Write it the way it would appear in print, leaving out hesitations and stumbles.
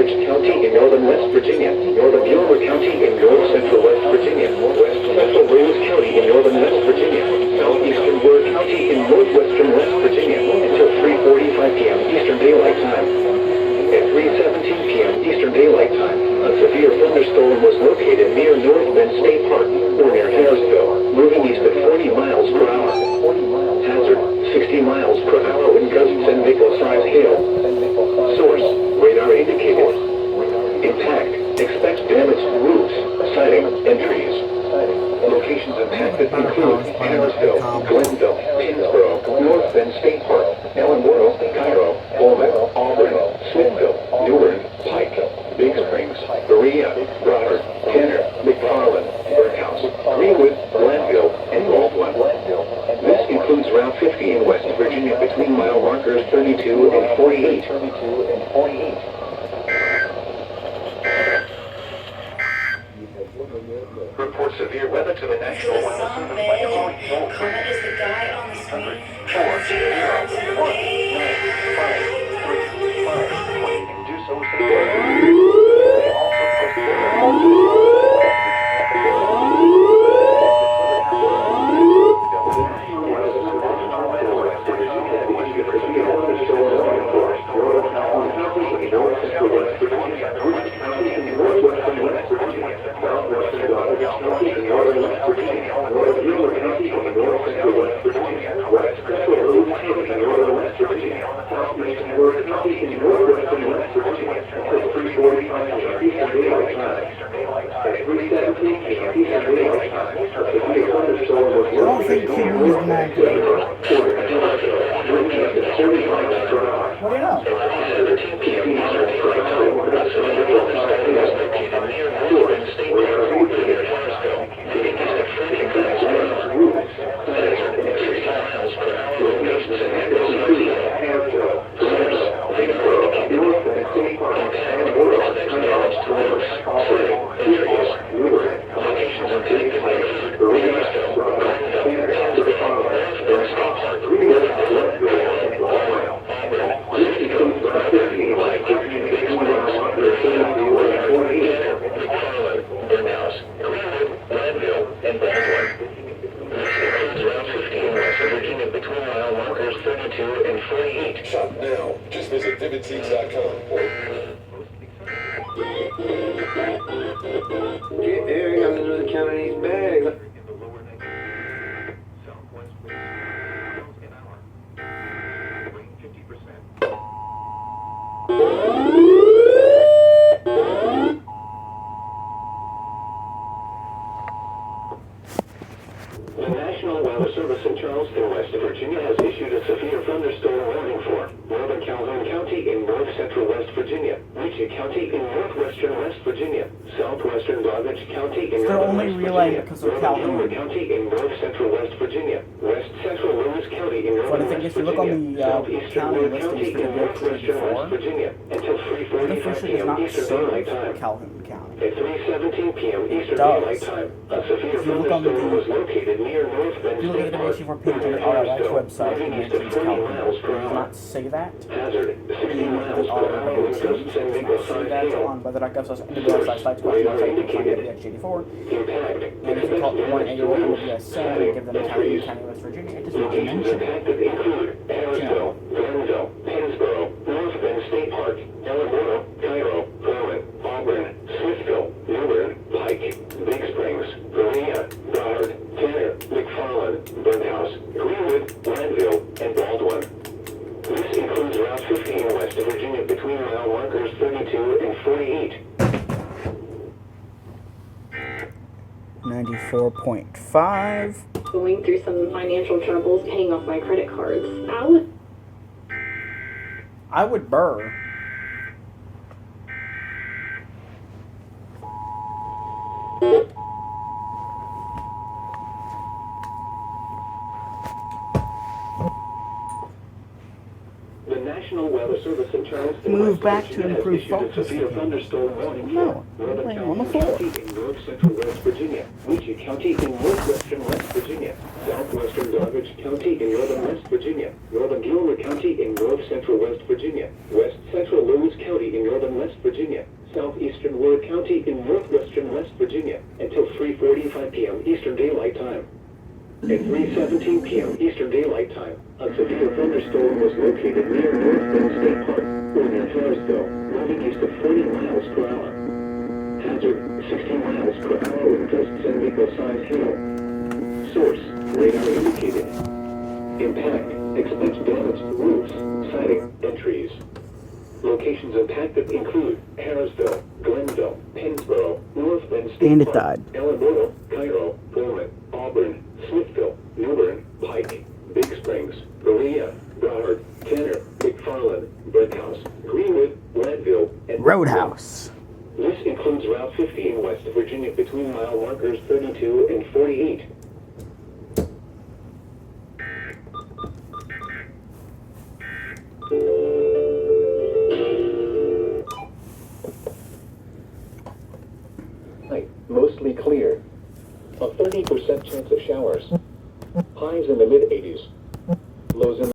Doggett County in northern West Virginia, northern Gilmer County in north central West Virginia, west central Williams County in northern West Virginia, southeastern Ward County in northwestern West Virginia until 3:45 p.m. Eastern Daylight Time. At 3:17 p.m. Eastern Daylight Time, a severe thunderstorm was located near North Bend State Park, or near Harrisville, moving east at 40 miles per hour. Hazard, 60 miles per hour with gusts and nickel-sized hail. Source, radar indicated. Intact, expect damaged roofs, siding, and trees. Locations impacted include Harrisville, Glenville, Tinsboro, North Bend State Park, Ellenboro, Cairo, Pullman, Auburn, Smithville, Newark, Pike, Big Springs, Berea, Goddard, Tanner, McFarland, Birdhouse, Greenwood, Glenville, and Baldwin. This includes Route 50 in West Virginia between mile markers 32 and 48. Report severe weather to the National Weather Service. Comment is the guy on the screen. 4, 0, 1, 9, 5, 3, 5. When you can do so, they also The National Weather Service in Charleston, West Virginia has issued a severe thunderstorm warning for northern Calhoun County in north central West Virginia, Ritchie County in northwestern West Virginia, southwestern Doggett County in northern West Virginia, northern Gilmer County in north central West Virginia, west central Williams County in northern West Virginia, southeastern Ward County in northwestern West Virginia, until 3:45 p.m. Eastern Daylight Time. At 3:17 p.m. Eastern Daylight Time, a severe thunderstorm was located near North Bend State Park, website, moving east at 40 miles per hour. not say that. Hazard, 60 miles per hour with gusts and nickel-sized hail. On whether.gov/sites Radar indicated. X84. Impact, And if you call it 180 and give them a county, West Virginia, it does not locations mention impacted include Harrisville, Glenville, Tinsboro, North Bend State Park, Ellenboro, Cairo, Pullman, Auburn, Smithville, Newark, Pike, Big Springs, Berea, Goddard, Tanner, McFarland, Birdhouse, Greenwood, Glenville, and Baldwin. This includes Route 50 in West Virginia between mile markers 32 and 48. 94.5. Going through some financial troubles, paying off my credit cards. I would burr. The National Weather Service in Charleston, Move West back Virginia, to improve has issued a focus severe again. thunderstorm warning No, for northern I'm on the Calhoun floor. County in north central West Virginia, Ritchie County in northwestern West Virginia, southwestern Doggett County in northern West Virginia, northern Gilmer County in north central West Virginia, west central Lewis County in northern West Virginia, southeastern Ward County in northwestern West Virginia until 3:45 p.m. Eastern Daylight Time. At 3:17 p.m. Eastern Daylight Time, a severe thunderstorm was located near North Bend State Park, or near Harrisville, moving east of 40 miles per hour. Hazard, 16 miles per hour with gusts and vehicle-sized hail. Source, radar indicated. Impact, expect damage to roofs, siding, and trees. Locations impacted include Harrisville, Glenville, Pennsboro, North Bend State And it Park, died. Ellenboro, Cairo, Pullman, Auburn, Smithville, Newbern, Pike, Big Springs, Berea, Broward, Tanner, McFarland, Brickhouse, Greenwood, Leadville, and Roadhouse. This includes Route 50 in West Virginia between mile markers 32 and 48. Night, mostly clear. A 30% chance of showers. Highs in the mid-80s. Lows in